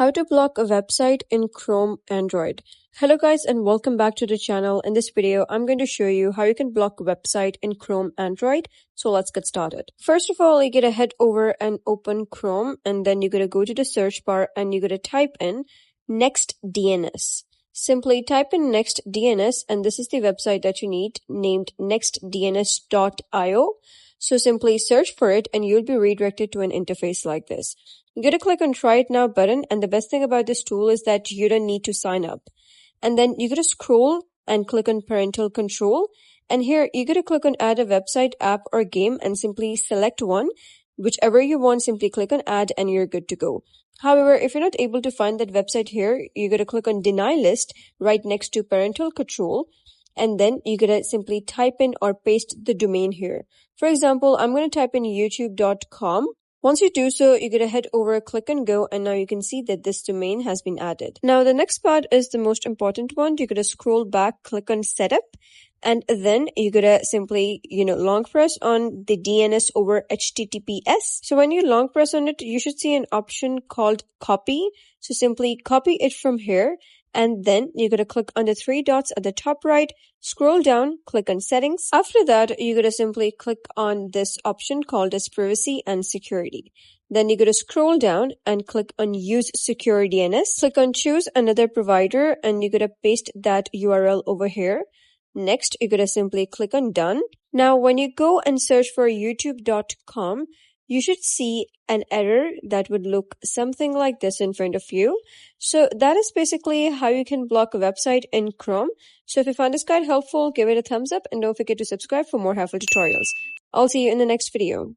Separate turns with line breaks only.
How to block a website in Chrome Android. Hello guys and welcome back to the channel. In this video, I'm going to show you how you can block a website in Chrome Android. So let's get started. First of all, you gotta head over and open Chrome, and then you gotta go to the search bar and you gotta type in NextDNS. Simply type in NextDNS, and this is the website that you need, named nextdns.io. So simply search for it and you'll be redirected to an interface like this. You gotta click on Try It Now button, and the best thing about this tool is that you don't need to sign up. And then you gotta scroll and click on Parental Control, and here you gotta click on Add a Website, App or Game and simply select one. Whichever you want, simply click on Add and you're good to go. However, if you're not able to find that website here, you gotta click on Deny List right next to Parental Control, and then you gotta simply type in or paste the domain here. For example, I'm gonna type in youtube.com. Once you do so, you're going to head over, click and go, and now you can see that this domain has been added. Now, the next part is the most important one. You're going to scroll back, click on Setup, and then you're going to simply, long press on the DNS over HTTPS. So when you long press on it, you should see an option called Copy. So simply copy it from here. And then you're going to click on the three dots at the top right, scroll down, click on Settings. After that, you're going to simply click on this option called as Privacy and Security. Then you're going to scroll down and click on Use Secure DNS. Click on Choose Another Provider, and you're going to paste that URL over here. Next, you're going to simply click on Done. Now, when you go and search for youtube.com, you should see an error that would look something like this in front of you. So that is basically how you can block a website in Chrome. So if you found this guide helpful, give it a thumbs up and don't forget to subscribe for more helpful tutorials. I'll see you in the next video.